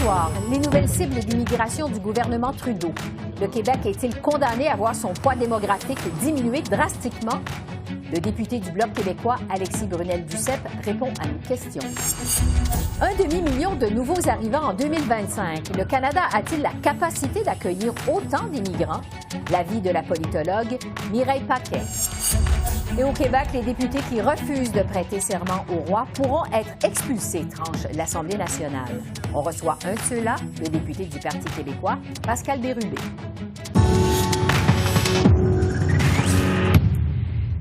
soir, les nouvelles cibles d'immigration du gouvernement Trudeau. Le Québec est-il condamné à voir son poids démographique diminuer drastiquement? Le député du Bloc québécois, Alexis Brunel-Duceppe, répond à nos questions. 1,5 million de nouveaux arrivants en 2025. Le Canada a-t-il la capacité d'accueillir autant d'immigrants? L'avis de la politologue Mireille Paquet. Et au Québec, les députés qui refusent de prêter serment au roi pourront être expulsés, tranche l'Assemblée nationale. On reçoit un de ceux-là, le député du Parti québécois, Pascal Bérubé.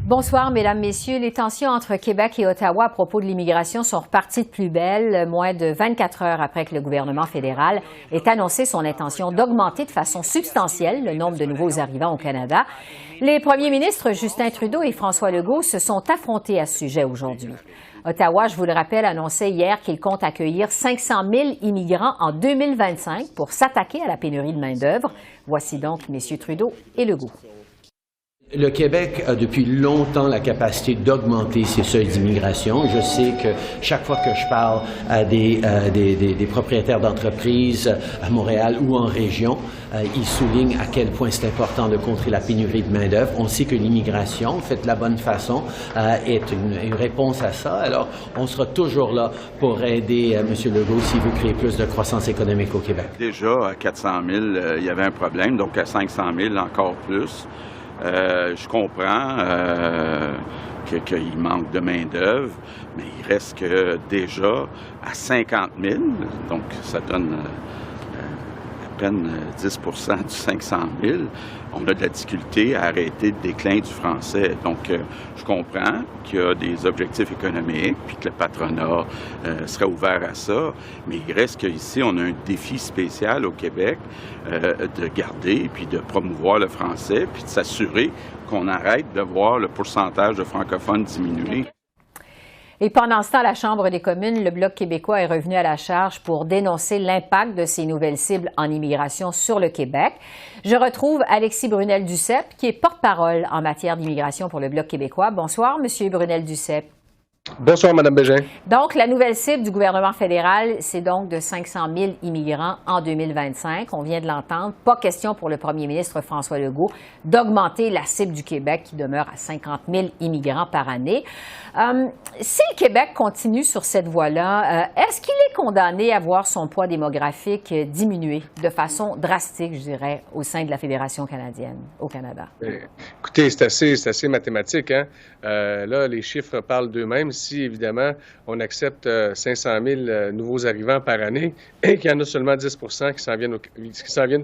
Bonsoir, Mesdames, Messieurs. Les tensions entre Québec et Ottawa à propos de l'immigration sont reparties de plus belle, moins de 24 heures après que le gouvernement fédéral ait annoncé son intention d'augmenter de façon substantielle le nombre de nouveaux arrivants au Canada. Les premiers ministres Justin Trudeau et François Legault se sont affrontés à ce sujet aujourd'hui. Ottawa, je vous le rappelle, annonçait hier qu'il compte accueillir 500 000 immigrants en 2025 pour s'attaquer à la pénurie de main-d'œuvre. Voici donc messieurs Trudeau et Legault. Le Québec a depuis longtemps la capacité d'augmenter ses seuils d'immigration. Je sais que chaque fois que je parle à des propriétaires d'entreprises à Montréal ou en région, ils soulignent à quel point c'est important de contrer la pénurie de main-d'œuvre. On sait que l'immigration, faite de la bonne façon, est une réponse à ça. Alors, on sera toujours là pour aider M. Legault s'il veut créer plus de croissance économique au Québec. Déjà, à 400 000, il y avait un problème, donc à 500 000, encore plus. Je comprends qu'il manque de main-d'œuvre, mais il reste que déjà à 50 000, donc ça donne à peine 10 % du 500 000. On a de la difficulté à arrêter le déclin du français. Donc, je comprends qu'il y a des objectifs économiques, puis que le patronat serait ouvert à ça, mais il reste qu'ici, on a un défi spécial au Québec de garder, puis de promouvoir le français, puis de s'assurer qu'on arrête de voir le pourcentage de francophones diminuer. Et pendant ce temps, à la Chambre des communes, le Bloc québécois est revenu à la charge pour dénoncer l'impact de ces nouvelles cibles en immigration sur le Québec. Je retrouve Alexis Brunel-Duceppe, qui est porte-parole en matière d'immigration pour le Bloc québécois. Bonsoir, Monsieur Brunel-Duceppe. Bonsoir, Mme Bégin. Donc, la nouvelle cible du gouvernement fédéral, c'est donc de 500 000 immigrants en 2025. On vient de l'entendre. Pas question pour le premier ministre François Legault d'augmenter la cible du Québec qui demeure à 50 000 immigrants par année. Si le Québec continue sur cette voie-là, est-ce qu'il est condamné à voir son poids démographique diminuer de façon drastique, je dirais, au sein de la Fédération canadienne, au Canada? Écoutez, c'est assez mathématique, hein? Là, les chiffres parlent d'eux-mêmes. Si, évidemment, on accepte 500 000 nouveaux arrivants par année et qu'il y en a seulement 10 % qui s'en viennent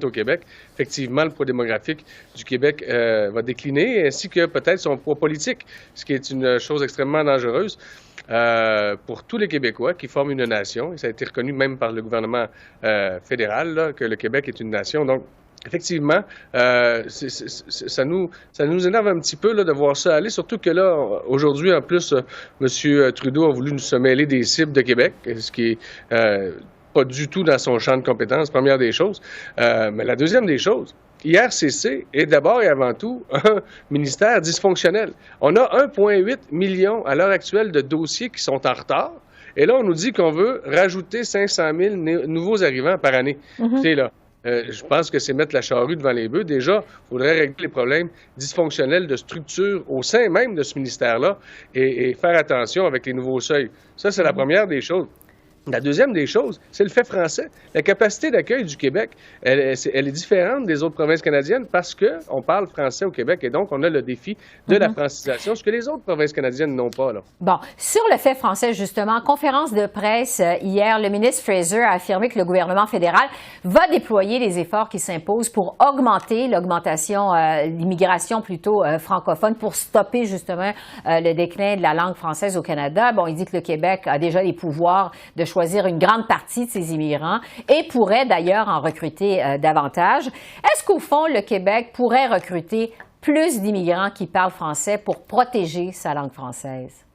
au Québec, effectivement, le poids démographique du Québec va décliner, ainsi que peut-être son poids politique, ce qui est une chose extrêmement dangereuse pour tous les Québécois qui forment une nation. Et ça a été reconnu même par le gouvernement fédéral, là, que le Québec est une nation. Donc, effectivement, ça nous énerve un petit peu là, de voir ça aller, surtout que là, aujourd'hui, en plus, M. Trudeau a voulu se mêler des cibles de Québec, ce qui est pas du tout dans son champ de compétences, première des choses. Mais la deuxième des choses, IRCC est d'abord et avant tout un ministère dysfonctionnel. On a 1,8 million à l'heure actuelle de dossiers qui sont en retard. Et là, on nous dit qu'on veut rajouter 500 000 nouveaux arrivants par année. Écoutez, là, je pense que c'est mettre la charrue devant les bœufs. Déjà, il faudrait régler les problèmes dysfonctionnels de structure au sein même de ce ministère-là et faire attention avec les nouveaux seuils. Ça, c'est la première des choses. La deuxième des choses, c'est le fait français. La capacité d'accueil du Québec, elle est différente des autres provinces canadiennes parce qu'on parle français au Québec et donc on a le défi de la francisation, ce que les autres provinces canadiennes n'ont pas, là. Bon, sur le fait français, justement, en conférence de presse hier, le ministre Fraser a affirmé que le gouvernement fédéral va déployer les efforts qui s'imposent pour augmenter l'immigration plutôt francophone, pour stopper justement le déclin de la langue française au Canada. Bon, il dit que le Québec a déjà les pouvoirs de choisir une grande partie de ces immigrants et pourrait d'ailleurs en recruter davantage. Est-ce qu'au fond, le Québec pourrait recruter plus d'immigrants qui parlent français pour protéger sa langue française?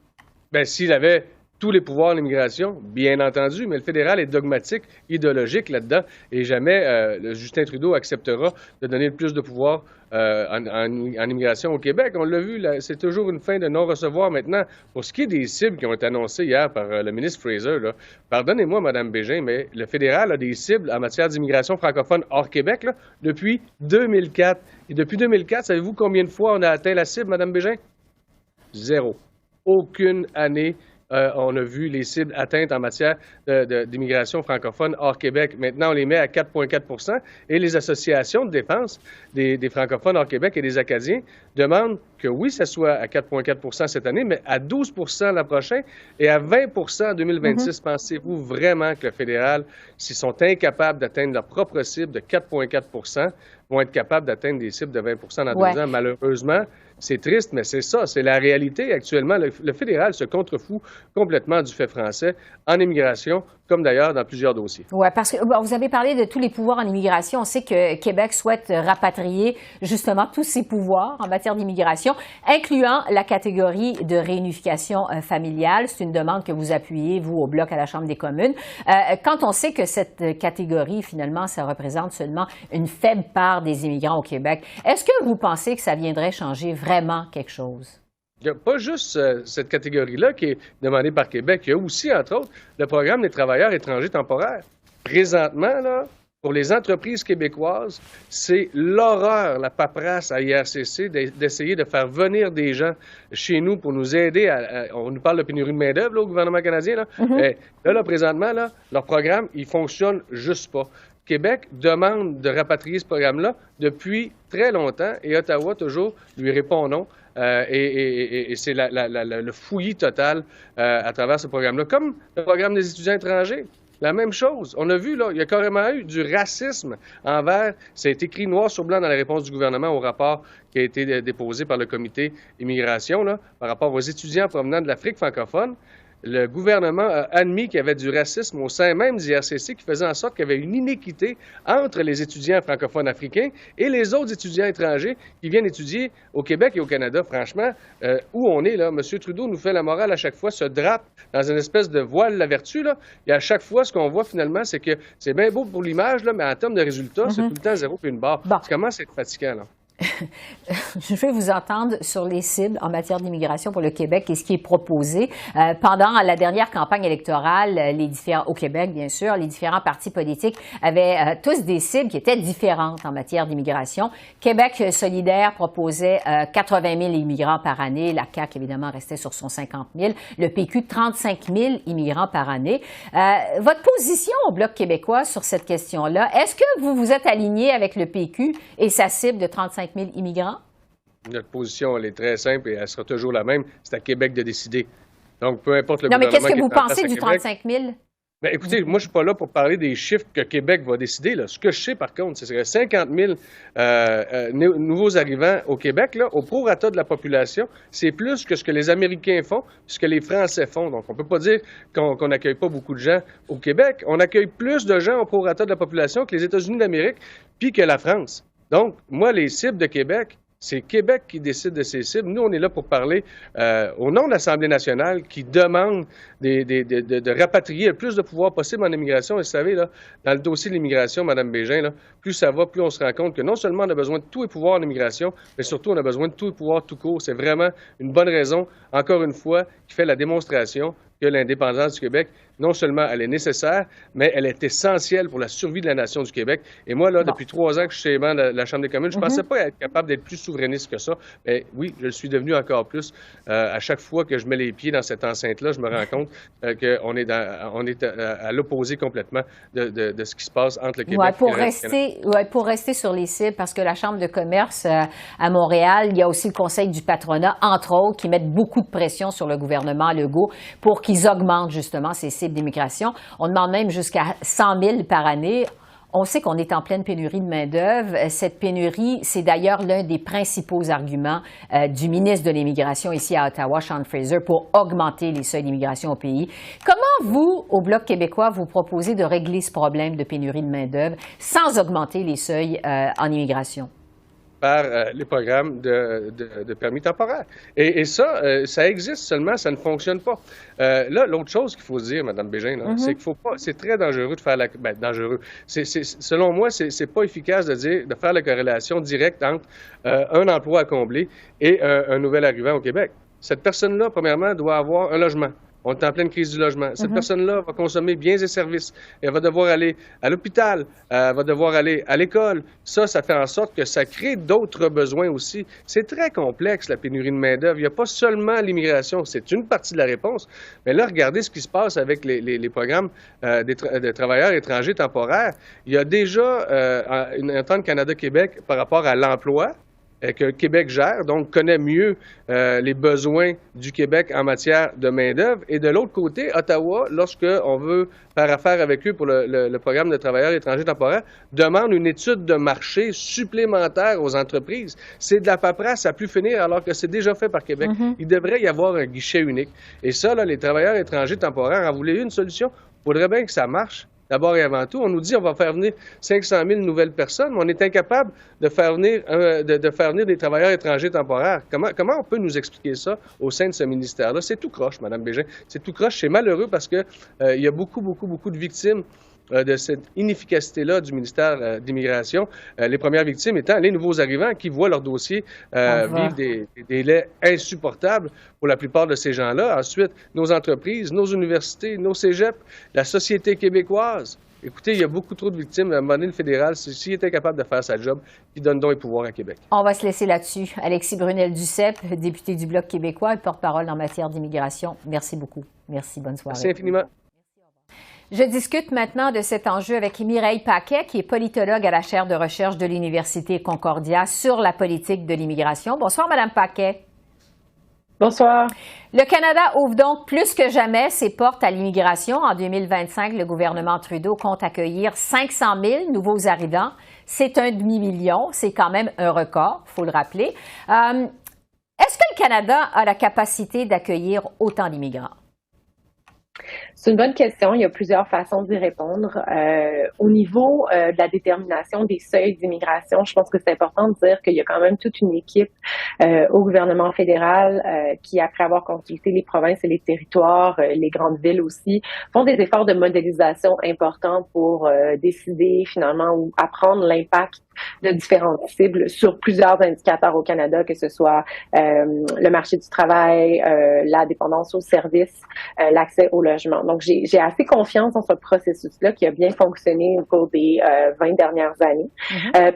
Bien, s'il avait tous les pouvoirs en immigration, bien entendu, mais le fédéral est dogmatique, idéologique là-dedans, et jamais Justin Trudeau acceptera de donner le plus de pouvoir en immigration au Québec. On l'a vu, c'est toujours une fin de non-recevoir maintenant. Pour ce qui est des cibles qui ont été annoncées hier par le ministre Fraser, là, pardonnez-moi, Mme Bégin, mais le fédéral a des cibles en matière d'immigration francophone hors Québec là, depuis 2004. Et depuis 2004, savez-vous combien de fois on a atteint la cible, Mme Bégin? 0. Aucune année on a vu les cibles atteintes en matière d'immigration francophone hors Québec. Maintenant, on les met à 4,4 et les associations de défense des francophones hors Québec et des Acadiens demandent que oui, ça soit à 4,4 cette année, mais à 12 l'an prochain et à 20 en 2026. Pensez-vous vraiment que le fédéral, s'ils sont incapables d'atteindre leur propre cible de 4,4 vont être capables d'atteindre des cibles de 20 dans 2 ans? Malheureusement, c'est triste, mais c'est ça, c'est la réalité. Actuellement, le fédéral se contrefout complètement du fait français en immigration, comme d'ailleurs dans plusieurs dossiers. Oui, parce que vous avez parlé de tous les pouvoirs en immigration. On sait que Québec souhaite rapatrier justement tous ses pouvoirs en matière d'immigration, incluant la catégorie de réunification familiale. C'est une demande que vous appuyez, vous, au Bloc à la Chambre des communes. Quand on sait que cette catégorie, finalement, ça représente seulement une faible part des immigrants au Québec, est-ce que vous pensez que ça viendrait changer vraiment quelque chose? Il n'y a pas juste cette catégorie-là qui est demandée par Québec. Il y a aussi, entre autres, le programme des travailleurs étrangers temporaires. Présentement, là, pour les entreprises québécoises, c'est l'horreur, la paperasse à IRCC d'essayer de faire venir des gens chez nous pour nous aider. On nous parle de pénurie de main-d'œuvre au gouvernement canadien. Là. Là, présentement, là, leur programme, il fonctionne juste pas. Québec demande de rapatrier ce programme-là depuis très longtemps et Ottawa, toujours, lui répond non. Et c'est le fouillis total à travers ce programme-là. Comme le programme des étudiants étrangers, la même chose. On a vu, là, il y a carrément eu du racisme envers, ça a été écrit noir sur blanc dans la réponse du gouvernement au rapport qui a été déposé par le comité immigration, là, par rapport aux étudiants provenant de l'Afrique francophone. Le gouvernement a admis qu'il y avait du racisme au sein même du IRCC qui faisait en sorte qu'il y avait une inéquité entre les étudiants francophones africains et les autres étudiants étrangers qui viennent étudier au Québec et au Canada. Franchement, où on est là, M. Trudeau nous fait la morale à chaque fois, se drape dans une espèce de voile de la vertu, là. Et à chaque fois, ce qu'on voit finalement, c'est que c'est bien beau pour l'image, là, mais en termes de résultats, c'est tout le temps 0 puis une barre. Bon. Ça commence à être fatigant, là. Je vais vous entendre sur les cibles en matière d'immigration pour le Québec et ce qui est proposé. Pendant la dernière campagne électorale, au Québec, bien sûr, les différents partis politiques avaient tous des cibles qui étaient différentes en matière d'immigration. Québec solidaire proposait 80 000 immigrants par année. La CAQ, évidemment, restait sur son 50 000. Le PQ, 35 000 immigrants par année. Votre position au Bloc québécois sur cette question-là, est-ce que vous vous êtes aligné avec le PQ et sa cible de 35 000 immigrants? Notre position, elle est très simple et elle sera toujours la même. C'est à Québec de décider. Donc, peu importe le gouvernement. Non, mais qu'est-ce que vous pensez du 35 000? Bien, écoutez, moi, je ne suis pas là pour parler des chiffres que Québec va décider. Là. Ce que je sais, par contre, c'est que 50 000 nouveaux arrivants au Québec, là, au prorata de la population, c'est plus que ce que les Américains font, ce que les Français font. Donc, on ne peut pas dire qu'on n'accueille pas beaucoup de gens au Québec. On accueille plus de gens au prorata de la population que les États-Unis d'Amérique puis que la France. Donc, moi, les cibles de Québec, c'est Québec qui décide de ces cibles. Nous, on est là pour parler au nom de l'Assemblée nationale qui demande de rapatrier le plus de pouvoir possible en immigration. Et vous savez, là, dans le dossier de l'immigration, Mme Bégin, là, plus ça va, plus on se rend compte que non seulement on a besoin de tous les pouvoirs en immigration, mais surtout on a besoin de tous les pouvoirs tout court. C'est vraiment une bonne raison, encore une fois, qui fait la démonstration que l'indépendance du Québec, non seulement elle est nécessaire, mais elle est essentielle pour la survie de la nation du Québec. Et moi, là, depuis 3 ans que je suis aimant de la Chambre des communes, je ne pensais pas être capable d'être plus souverainiste que ça. Mais oui, je le suis devenu encore plus. À chaque fois que je mets les pieds dans cette enceinte-là, je me rends compte qu'on est, à l'opposé complètement de ce qui se passe entre le Québec et pour rester sur les cibles, parce que la Chambre de commerce à Montréal, il y a aussi le Conseil du patronat, entre autres, qui mettent beaucoup de pression sur le gouvernement Legault pour qu'ils augmentent justement ces cibles d'immigration. On demande même jusqu'à 100 000 par année. On sait qu'on est en pleine pénurie de main-d'œuvre. Cette pénurie, c'est d'ailleurs l'un des principaux arguments du ministre de l'Immigration ici à Ottawa, Sean Fraser, pour augmenter les seuils d'immigration au pays. Comment vous, au Bloc québécois, vous proposez de régler ce problème de pénurie de main-d'œuvre sans augmenter les seuils en immigration? par les programmes de permis temporaires. Et ça, ça existe seulement, ça ne fonctionne pas. Là, l'autre chose qu'il faut se dire, Mme Bégin, c'est qu'il faut pas, c'est très dangereux de faire dangereux. Selon moi, c'est pas efficace de faire la corrélation directe entre un emploi à combler et un nouvel arrivant au Québec. Cette personne-là, premièrement, doit avoir un logement. On est en pleine crise du logement. Cette personne-là va consommer biens et services. Elle va devoir aller à l'hôpital, elle va devoir aller à l'école. Ça fait en sorte que ça crée d'autres besoins aussi. C'est très complexe, la pénurie de main-d'œuvre. Il n'y a pas seulement l'immigration, c'est une partie de la réponse. Mais là, regardez ce qui se passe avec les programmes de travailleurs étrangers temporaires. Il y a déjà une entente Canada-Québec par rapport à l'emploi, que Québec gère, donc connaît mieux les besoins du Québec en matière de main-d'œuvre. Et de l'autre côté, Ottawa, lorsqu'on veut faire affaire avec eux pour le programme de travailleurs étrangers temporaires, demande une étude de marché supplémentaire aux entreprises. C'est de la paperasse à plus finir, alors que c'est déjà fait par Québec. Il devrait y avoir un guichet unique. Et ça, là, les travailleurs étrangers temporaires en voulaient une solution. Il faudrait bien que ça marche. D'abord et avant tout, on nous dit qu'on va faire venir 500 000 nouvelles personnes, mais on est incapable de faire venir des travailleurs étrangers temporaires. Comment on peut nous expliquer ça au sein de ce ministère-là? C'est tout croche, Mme Bégin. C'est tout croche. C'est malheureux parce que il y a beaucoup de victimes de cette inefficacité-là du ministère d'immigration. Les premières victimes étant les nouveaux arrivants qui voient leur dossier vivre des délais insupportables pour la plupart de ces gens-là. Ensuite, nos entreprises, nos universités, nos cégeps, la société québécoise. Écoutez, il y a beaucoup trop de victimes. À un moment donné, le fédéral, s'il était capable de faire sa job, il donne donc les pouvoirs à Québec. On va se laisser là-dessus. Alexis Brunel-Duceppe, député du Bloc québécois et porte-parole en matière d'immigration. Merci beaucoup. Merci. Bonne soirée. Merci infiniment. Je discute maintenant de cet enjeu avec Mireille Paquet, qui est politologue à la chaire de recherche de l'Université Concordia sur la politique de l'immigration. Bonsoir, Mme Paquet. Bonsoir. Le Canada ouvre donc plus que jamais ses portes à l'immigration. En 2025, le gouvernement Trudeau compte accueillir 500 000 nouveaux arrivants. C'est un demi-million. C'est quand même un record, il faut le rappeler. Est-ce que le Canada a la capacité d'accueillir autant d'immigrants? C'est une bonne question. Il y a plusieurs façons d'y répondre. Au niveau de la détermination des seuils d'immigration, je pense que c'est important de dire qu'il y a quand même toute une équipe au gouvernement fédéral qui, après avoir consulté les provinces et les territoires, les grandes villes aussi, font des efforts de modélisation importants pour décider finalement ou apprendre l'impact de différentes cibles sur plusieurs indicateurs au Canada, que ce soit le marché du travail, la dépendance aux services, l'accès au logement. Donc, j'ai assez confiance dans ce processus-là qui a bien fonctionné au cours des 20 dernières années.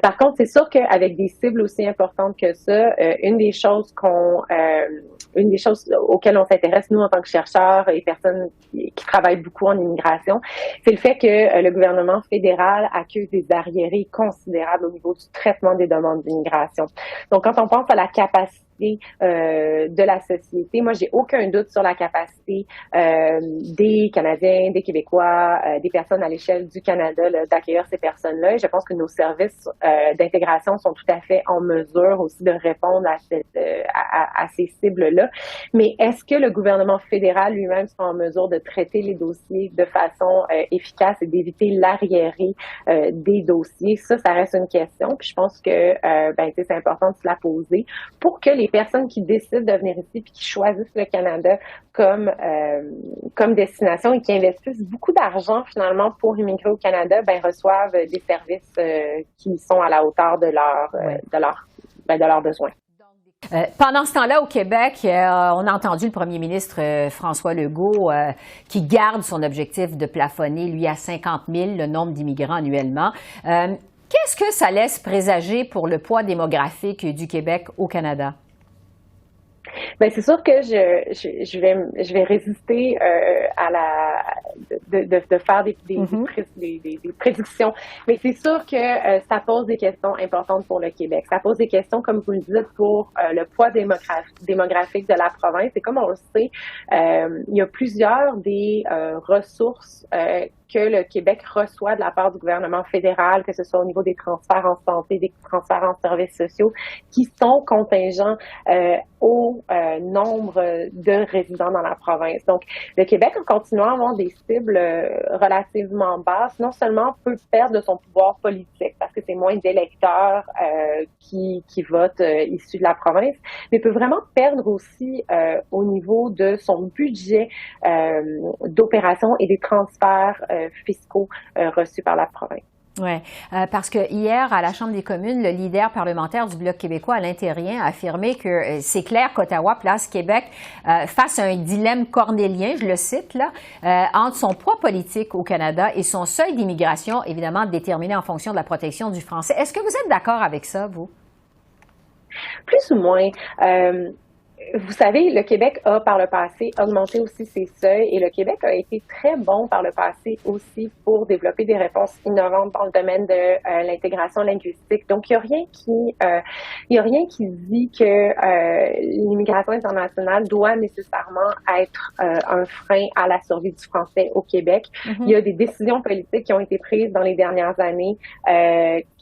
Par contre, c'est sûr qu'avec des cibles aussi importantes que ça, une des choses auxquelles on s'intéresse, nous, en tant que chercheurs et personnes qui travaillent beaucoup en immigration, c'est le fait que le gouvernement fédéral accuse des arriérés considérables au niveau du traitement des demandes d'immigration. Donc, quand on pense à la capacité de la société, moi, j'ai aucun doute sur la capacité des Canadiens, des Québécois, des personnes à l'échelle du Canada d'accueillir ces personnes-là. Et je pense que nos services d'intégration sont tout à fait en mesure aussi de répondre à ces cibles-là. Mais est-ce que le gouvernement fédéral lui-même sera en mesure de traiter les dossiers de façon efficace et d'éviter l'arriéré des dossiers? Ça reste une question. Puis je pense que c'est important de se la poser pour que les personnes qui décident de venir ici puis qui choisissent le Canada comme destination et qui investissent beaucoup d'argent finalement pour immigrer au Canada, reçoivent des services qui sont à la hauteur de leurs besoins. Pendant ce temps-là, au Québec, on a entendu le premier ministre François Legault qui garde son objectif de plafonner, lui, à 50 000 le nombre d'immigrants annuellement. Qu'est-ce que ça laisse présager pour le poids démographique du Québec au Canada? C'est sûr que je vais résister de faire des prédictions, mais c'est sûr que ça pose des questions importantes pour le Québec. Ça pose des questions, comme vous le dites, pour le poids démographique de la province. Et comme on le sait, il y a plusieurs des ressources que le Québec reçoit de la part du gouvernement fédéral, que ce soit au niveau des transferts en santé, des transferts en services sociaux, qui sont contingents au nombre de résidents dans la province. Donc, le Québec, en continuant à avoir des cibles relativement basses, non seulement peut perdre de son pouvoir politique, parce que c'est moins d'électeurs qui votent issus de la province, mais peut vraiment perdre aussi au niveau de son budget d'opération et des transferts fiscaux reçus par la province. Oui, parce que hier, à la Chambre des communes, le leader parlementaire du Bloc québécois, Alain Thérien, a affirmé que c'est clair qu'Ottawa place Québec face à un dilemme cornélien, je le cite, là, entre son poids politique au Canada et son seuil d'immigration, évidemment déterminé en fonction de la protection du français. Est-ce que vous êtes d'accord avec ça, vous? Plus ou moins. Vous savez, le Québec a par le passé augmenté aussi ses seuils et le Québec a été très bon par le passé aussi pour développer des réponses innovantes dans le domaine de l'intégration linguistique. Donc, il n'y a rien qui dit que l'immigration internationale doit nécessairement être un frein à la survie du français au Québec. Mm-hmm. Il y a des décisions politiques qui ont été prises dans les dernières années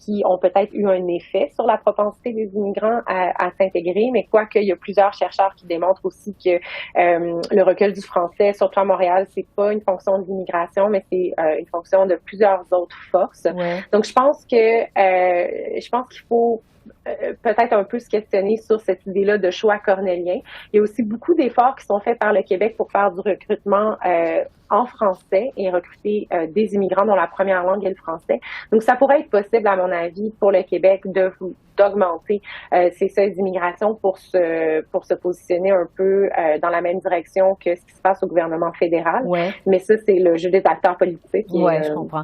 qui ont peut-être eu un effet sur la propensité des immigrants à s'intégrer, mais quoique il y a plusieurs chercheurs qui démontrent aussi que le recul du français, surtout à Montréal, c'est pas une fonction de l'immigration, mais c'est une fonction de plusieurs autres forces. Ouais. Donc, je pense qu'il faut peut-être un peu se questionner sur cette idée-là de choix cornélien. Il y a aussi beaucoup d'efforts qui sont faits par le Québec pour faire du recrutement en français et recruter des immigrants dont la première langue est le français. Donc, ça pourrait être possible, à mon avis, pour le Québec d'augmenter ses seuils d'immigration pour se positionner un peu dans la même direction que ce qui se passe au gouvernement fédéral. Ouais. Mais ça, c'est le jeu des acteurs politiques. Oui, je comprends.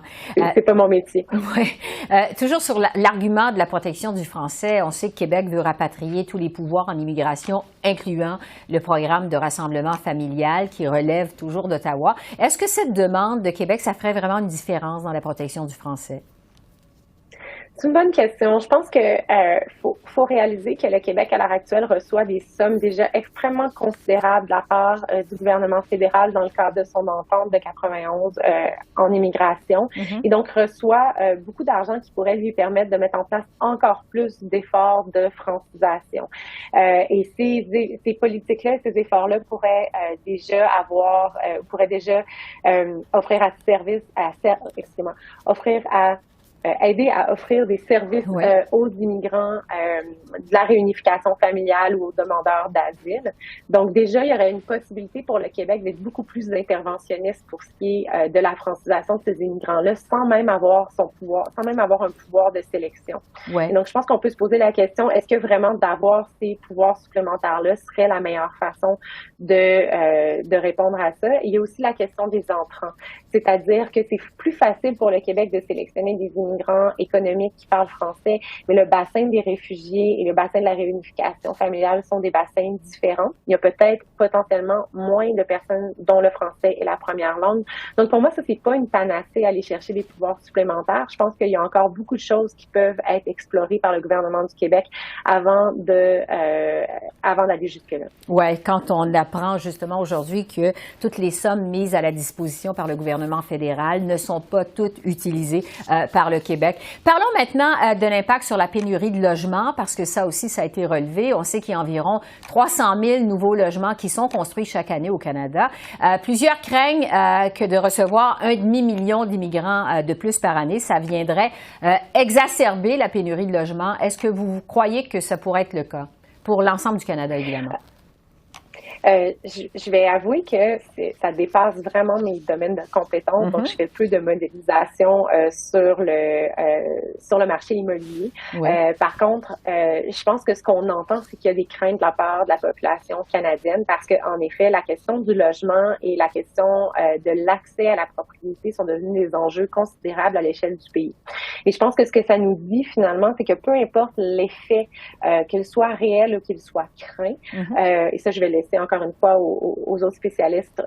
C'est pas mon métier. Ouais. Toujours sur l'argument de la protection du français, on sait que Québec veut rapatrier tous les pouvoirs en immigration, incluant le programme de rassemblement familial qui relève toujours d'Ottawa. Est-ce que cette demande de Québec, ça ferait vraiment une différence dans la protection du français? C'est une bonne question. Je pense que faut réaliser que le Québec, à l'heure actuelle, reçoit des sommes déjà extrêmement considérables de la part du gouvernement fédéral dans le cadre de son entente de 91 en immigration. Mm-hmm. Et donc, reçoit beaucoup d'argent qui pourrait lui permettre de mettre en place encore plus d'efforts de francisation. Et ces politiques-là, ces efforts-là pourraient déjà offrir à service, aider à offrir des services aux immigrants de la réunification familiale ou aux demandeurs d'asile. Donc déjà, il y aurait une possibilité pour le Québec d'être beaucoup plus interventionniste pour ce qui est de la francisation de ces immigrants-là, sans même avoir un pouvoir de sélection. Ouais. Et donc, je pense qu'on peut se poser la question, est-ce que vraiment d'avoir ces pouvoirs supplémentaires-là serait la meilleure façon de répondre à ça? Et il y a aussi la question des entrants. C'est-à-dire que c'est plus facile pour le Québec de sélectionner des immigrants économiques qui parlent français, mais le bassin des réfugiés et le bassin de la réunification familiale sont des bassins différents. Il y a peut-être potentiellement moins de personnes dont le français est la première langue. Donc pour moi, ça, c'est pas une panacée aller chercher des pouvoirs supplémentaires. Je pense qu'il y a encore beaucoup de choses qui peuvent être explorées par le gouvernement du Québec avant d'aller jusque-là. Oui, quand on apprend justement aujourd'hui que toutes les sommes mises à la disposition par le gouvernement fédéral ne sont pas toutes utilisées par le Québec. Parlons maintenant de l'impact sur la pénurie de logements, parce que ça aussi, ça a été relevé. On sait qu'il y a environ 300 000 nouveaux logements qui sont construits chaque année au Canada. Plusieurs craignent que de recevoir 1,5 million d'immigrants de plus par année, ça viendrait exacerber la pénurie de logements. Est-ce que vous croyez que ça pourrait être le cas pour l'ensemble du Canada, évidemment? Je vais avouer que ça dépasse vraiment mes domaines de compétences, donc je fais peu de modélisation sur le marché immobilier. Ouais. Par contre, je pense que ce qu'on entend, c'est qu'il y a des craintes de la part de la population canadienne parce qu'en effet, la question du logement et la question de l'accès à la propriété sont devenus des enjeux considérables à l'échelle du pays. Et je pense que ce que ça nous dit finalement, c'est que peu importe l'effet, qu'il soit réel ou qu'il soit craint, et ça, je vais laisser encore une fois aux autres spécialistes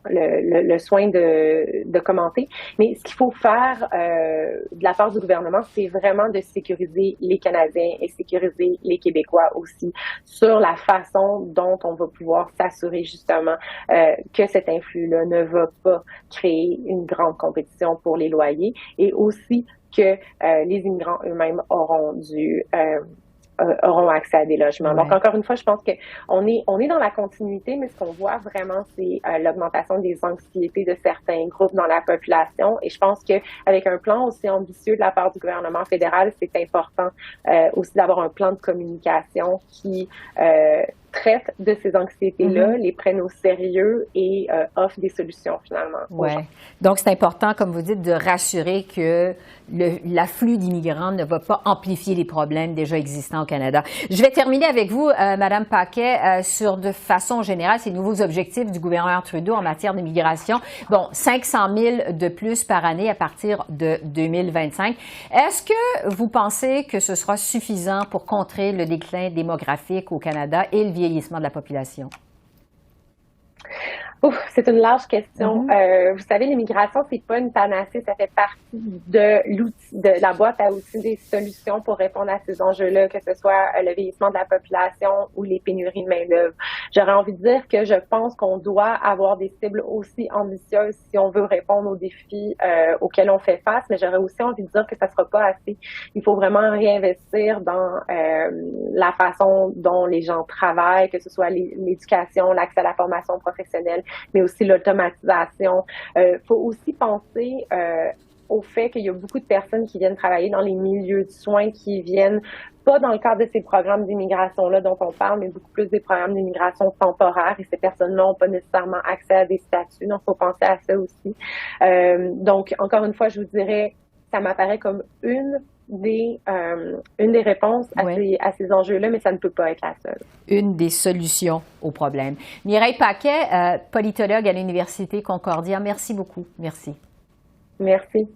le soin de commenter. Mais ce qu'il faut faire de la part du gouvernement, c'est vraiment de sécuriser les Canadiens et sécuriser les Québécois aussi sur la façon dont on va pouvoir s'assurer justement que cet influx-là ne va pas créer une grande compétition pour les loyers et aussi que les immigrants eux-mêmes auront auront accès à des logements. Ouais. Donc, encore une fois, je pense qu'on est dans la continuité, mais ce qu'on voit vraiment, c'est l'augmentation des anxiétés de certains groupes dans la population. Et je pense qu'avec un plan aussi ambitieux de la part du gouvernement fédéral, c'est important aussi d'avoir un plan de communication qui traite de ces anxiétés-là, les prenne au sérieux et offre des solutions finalement. Oui. Donc, c'est important, comme vous dites, de rassurer que l'afflux d'immigrants ne va pas amplifier les problèmes déjà existants au Canada. Je vais terminer avec vous, Madame Paquet, sur de façon générale ces nouveaux objectifs du gouvernement Trudeau en matière d'immigration. Bon, 500 000 de plus par année à partir de 2025. Est-ce que vous pensez que ce sera suffisant pour contrer le déclin démographique au Canada et le vieillissement de la population? C'est une large question. Vous savez, l'immigration, c'est pas une panacée, ça fait partie de l'outil, de la boîte à outils des solutions pour répondre à ces enjeux-là, que ce soit le vieillissement de la population ou les pénuries de main-d'œuvre. J'aurais envie de dire que je pense qu'on doit avoir des cibles aussi ambitieuses si on veut répondre aux défis auxquels on fait face, mais j'aurais aussi envie de dire que ça sera pas assez. Il faut vraiment réinvestir dans la façon dont les gens travaillent, que ce soit l'éducation, l'accès à la formation professionnelle, mais aussi l'automatisation. Faut aussi penser au fait qu'il y a beaucoup de personnes qui viennent travailler dans les milieux de soins, qui viennent pas dans le cadre de ces programmes d'immigration-là dont on parle, mais beaucoup plus des programmes d'immigration temporaire, et ces personnes-là n'ont pas nécessairement accès à des statuts, donc il faut penser à ça aussi. Donc, encore une fois, je vous dirais, ça m'apparaît comme une des réponses à ces enjeux-là, mais ça ne peut pas être la seule. Une des solutions au problème. Mireille Paquet, politologue à l'Université Concordia, merci beaucoup. Merci. Merci.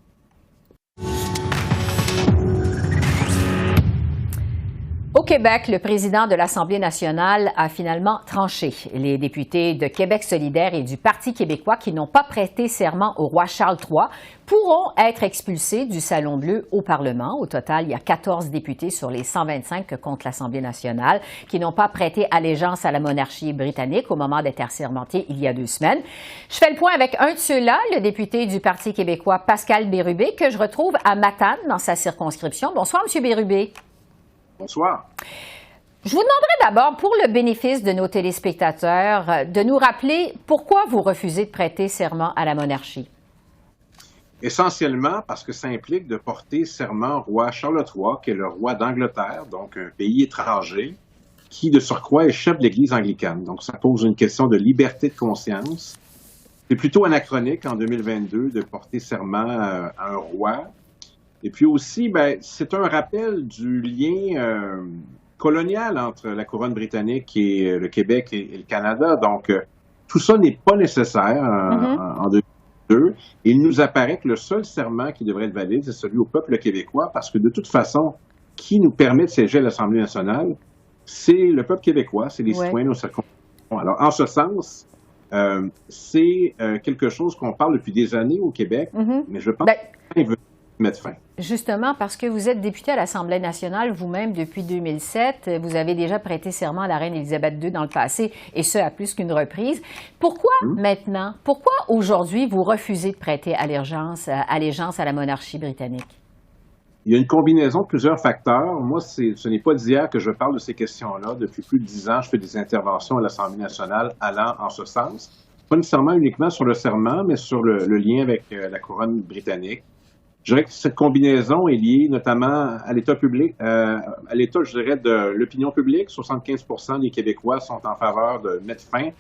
Au Québec, le président de l'Assemblée nationale a finalement tranché. Les députés de Québec solidaire et du Parti québécois qui n'ont pas prêté serment au roi Charles III pourront être expulsés du Salon Bleu au Parlement. Au total, il y a 14 députés sur les 125 que compte l'Assemblée nationale qui n'ont pas prêté allégeance à la monarchie britannique au moment d'être assermentés il y a 2 semaines. Je fais le point avec un de ceux-là, le député du Parti québécois Pascal Bérubé, que je retrouve à Matane dans sa circonscription. Bonsoir, M. Bérubé. Bonsoir. Je vous demanderai d'abord, pour le bénéfice de nos téléspectateurs, de nous rappeler pourquoi vous refusez de prêter serment à la monarchie. Essentiellement parce que ça implique de porter serment au roi Charles III, qui est le roi d'Angleterre, donc un pays étranger, qui de surcroît est chef de l'Église anglicane. Donc ça pose une question de liberté de conscience. C'est plutôt anachronique en 2022 de porter serment à un roi. Et puis aussi, c'est un rappel du lien colonial entre la couronne britannique et le Québec et le Canada. Donc, tout ça n'est pas nécessaire en 2022. Et il nous apparaît que le seul serment qui devrait être valide, c'est celui au peuple québécois, parce que de toute façon, qui nous permet de siéger à l'Assemblée nationale, c'est le peuple québécois, c'est les citoyens de nos circonscriptions. Alors, en ce sens, c'est quelque chose qu'on parle depuis des années au Québec, mais je pense qu'il veut mettre fin. Justement, parce que vous êtes député à l'Assemblée nationale vous-même depuis 2007, vous avez déjà prêté serment à la reine Élisabeth II dans le passé, et ce, à plus qu'une reprise. Pourquoi maintenant, pourquoi aujourd'hui vous refusez de prêter allégeance à la monarchie britannique? Il y a une combinaison de plusieurs facteurs. Moi, ce n'est pas d'hier que je parle de ces questions-là. Depuis plus de 10 ans, je fais des interventions à l'Assemblée nationale allant en ce sens. Pas nécessairement uniquement sur le serment, mais sur le lien avec la couronne britannique. Je dirais que cette combinaison est liée notamment à l'état public, à l'état, je dirais, de l'opinion publique. 75% des Québécois sont en faveur de mettre fin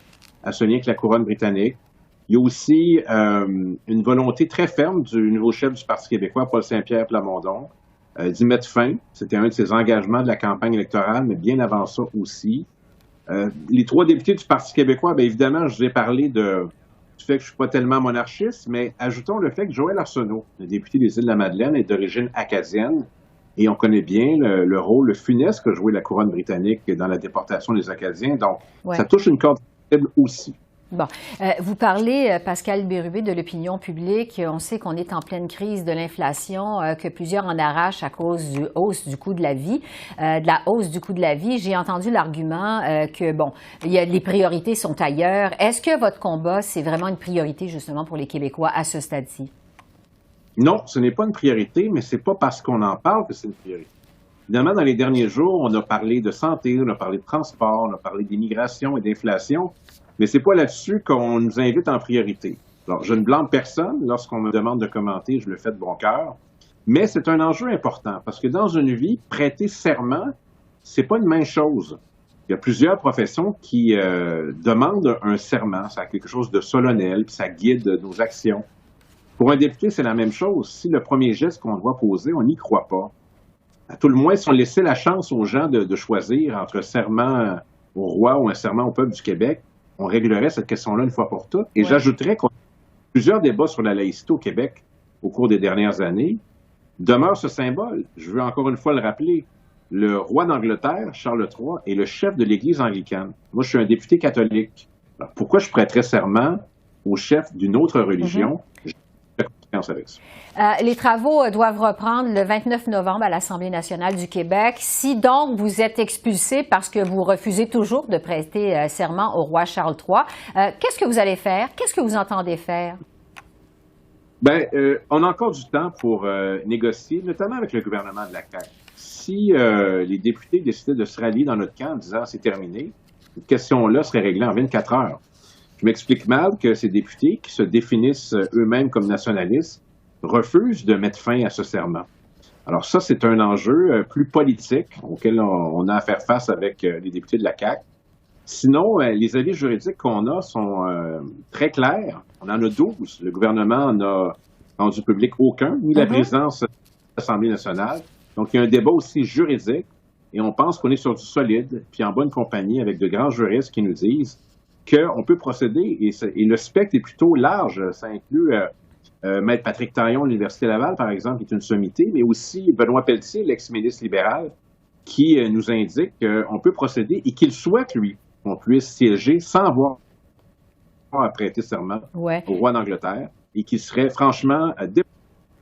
à ce lien avec la couronne britannique. Il y a aussi une volonté très ferme du nouveau chef du Parti québécois, Paul Saint-Pierre Plamondon, d'y mettre fin. C'était un de ses engagements de la campagne électorale, mais bien avant ça aussi. Les 3 députés du Parti québécois, bien évidemment, je vous ai parlé du fait que je ne suis pas tellement monarchiste, mais ajoutons le fait que Joël Arsenault, le député des Îles-de-la-Madeleine, est d'origine acadienne, et on connaît bien le rôle funeste que jouait la couronne britannique dans la déportation des Acadiens. Donc, ça touche une corde sensible aussi. Bon. Vous parlez, Pascal Bérubé, de l'opinion publique. On sait qu'on est en pleine crise de l'inflation, que plusieurs en arrachent à cause de la hausse du coût de la vie. J'ai entendu l'argument que, les priorités sont ailleurs. Est-ce que votre combat, c'est vraiment une priorité, justement, pour les Québécois à ce stade-ci? Non, ce n'est pas une priorité, mais c'est pas parce qu'on en parle que c'est une priorité. Évidemment, dans les derniers jours, on a parlé de santé, on a parlé de transport, on a parlé d'immigration et d'inflation, mais c'est pas là-dessus qu'on nous invite en priorité. Alors, je ne blâme personne. Lorsqu'on me demande de commenter, je le fais de bon cœur. Mais c'est un enjeu important parce que dans une vie, prêter serment, c'est pas une même chose. Il y a plusieurs professions qui demandent un serment. Ça a quelque chose de solennel, puis ça guide nos actions. Pour un député, c'est la même chose. Si le premier geste qu'on doit poser, on n'y croit pas. À tout le moins, si on laissait la chance aux gens de choisir entre un serment au roi ou un serment au peuple du Québec, on réglerait cette question-là une fois pour toutes. Et j'ajouterais qu'on a plusieurs débats sur la laïcité au Québec au cours des dernières années. Demeure ce symbole. Je veux encore une fois le rappeler. Le roi d'Angleterre, Charles III, est le chef de l'Église anglicane. Moi, je suis un député catholique. Alors, pourquoi je prêterais serment au chef d'une autre religion? J'ai confiance avec ça. Les travaux doivent reprendre le 29 novembre à l'Assemblée nationale du Québec. Si donc vous êtes expulsé parce que vous refusez toujours de prêter serment au roi Charles III, qu'est-ce que vous allez faire? Qu'est-ce que vous entendez faire? Bien, on a encore du temps pour négocier, notamment avec le gouvernement de la CAQ. Si les députés décidaient de se rallier dans notre camp en disant c'est terminé, cette question-là serait réglée en 24 heures. Je m'explique mal que ces députés qui se définissent eux-mêmes comme nationalistes refusent de mettre fin à ce serment. Alors ça, c'est un enjeu plus politique auquel on a à faire face avec les députés de la CAQ. Sinon, les avis juridiques qu'on a sont très clairs. On en a 12. Le gouvernement n'a rendu public aucun, ni la présidence de l'Assemblée nationale. Donc, il y a un débat aussi juridique et on pense qu'on est sur du solide, puis en bonne compagnie avec de grands juristes qui nous disent qu'on peut procéder. Et le spectre est plutôt large. Ça inclut Maître Patrick Taillon de l'Université Laval, par exemple, qui est une sommité, mais aussi Benoît Pelletier, l'ex-ministre libéral, qui nous indique qu'on peut procéder et qu'il souhaite, lui, qu'on puisse siéger sans avoir à prêter serment au roi d'Angleterre et qu'il serait franchement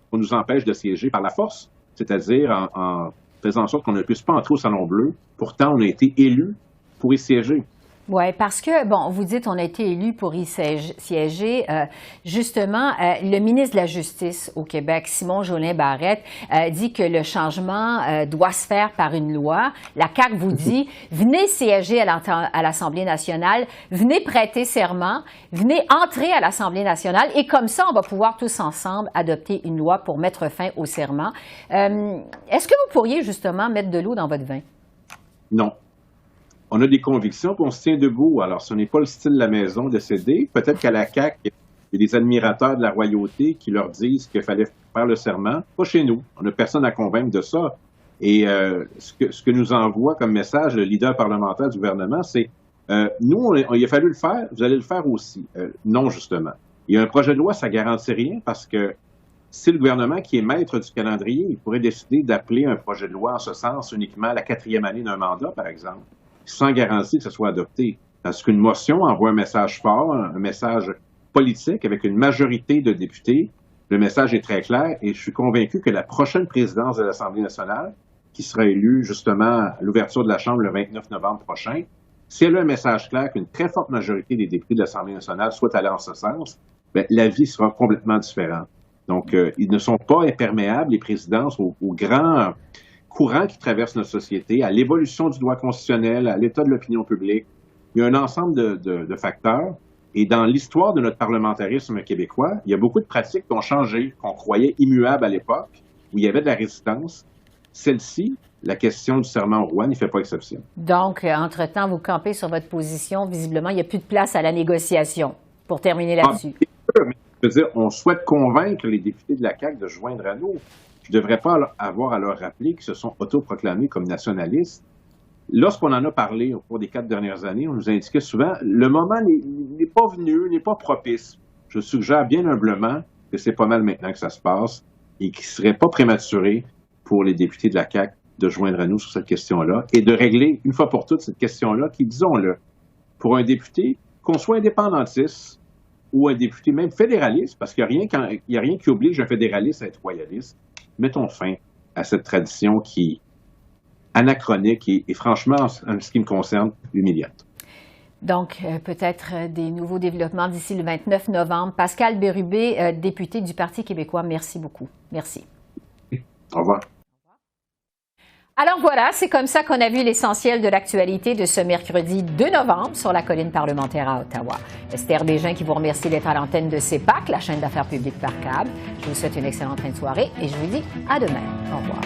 qu'on nous empêche de siéger par la force, c'est-à-dire en faisant en sorte qu'on ne puisse pas entrer au Salon Bleu. Pourtant, on a été élus pour y siéger. Oui, parce que, bon, vous dites on a été élu pour y siéger. Justement, le ministre de la Justice au Québec, Simon Jolin-Barrette, dit que le changement doit se faire par une loi. La CAQ vous dit, venez siéger à l'Assemblée nationale, venez prêter serment, venez entrer à l'Assemblée nationale et comme ça, on va pouvoir tous ensemble adopter une loi pour mettre fin au serment. Est-ce que vous pourriez justement mettre de l'eau dans votre vin? Non. On a des convictions, puis on se tient debout. Alors, ce n'est pas le style de la maison de céder. Peut-être qu'à la CAQ, il y a des admirateurs de la royauté qui leur disent qu'il fallait faire le serment. Pas chez nous. On n'a personne à convaincre de ça. Et ce que nous envoie comme message le leader parlementaire du gouvernement, c'est nous, il a fallu le faire, vous allez le faire aussi. Non, justement. Il y a un projet de loi, ça ne garantit rien parce que c'est le gouvernement qui est maître du calendrier. Il pourrait décider d'appeler un projet de loi en ce sens uniquement à la 4e année d'un mandat, par exemple, sans garantie que ce soit adopté. Parce qu'une motion envoie un message fort, un message politique avec une majorité de députés. Le message est très clair et je suis convaincu que la prochaine présidence de l'Assemblée nationale, qui sera élue justement à l'ouverture de la Chambre le 29 novembre prochain, si elle a un message clair qu'une très forte majorité des députés de l'Assemblée nationale soit allée en ce sens, bien, la vie sera complètement différente. Donc, ils ne sont pas imperméables, les présidences, aux grands courants qui traversent notre société, à l'évolution du droit constitutionnel, à l'état de l'opinion publique. Il y a un ensemble de facteurs. Et dans l'histoire de notre parlementarisme québécois, il y a beaucoup de pratiques qui ont changé, qu'on croyait immuables à l'époque, où il y avait de la résistance. Celle-ci, la question du serment au roi, n'y fait pas exception. Donc, entre-temps, vous campez sur votre position. Visiblement, il n'y a plus de place à la négociation. Pour terminer là-dessus. Je veux dire, on souhaite convaincre les députés de la CAQ de joindre à nous. Je ne devrais pas avoir à leur rappeler qu'ils se sont autoproclamés comme nationalistes. Lorsqu'on en a parlé au cours des 4 dernières années, on nous indiquait souvent le moment n'est pas venu, n'est pas propice. Je suggère bien humblement que c'est pas mal maintenant que ça se passe et qu'il ne serait pas prématuré pour les députés de la CAQ de joindre à nous sur cette question-là et de régler une fois pour toutes cette question-là qui, disons-le, pour un député, qu'on soit indépendantiste ou un député même fédéraliste, parce qu'il n'y a rien qui oblige un fédéraliste à être royaliste, mettons fin à cette tradition qui est anachronique et franchement, en ce qui me concerne, humiliante. Donc, peut-être des nouveaux développements d'ici le 29 novembre. Pascal Bérubé, député du Parti québécois, merci beaucoup. Merci. Au revoir. Alors voilà, c'est comme ça qu'on a vu l'essentiel de l'actualité de ce mercredi 2 novembre sur la colline parlementaire à Ottawa. Esther Bégin qui vous remercie d'être à l'antenne de CEPAC, la chaîne d'affaires publiques par câble. Je vous souhaite une excellente fin de soirée et je vous dis à demain. Au revoir.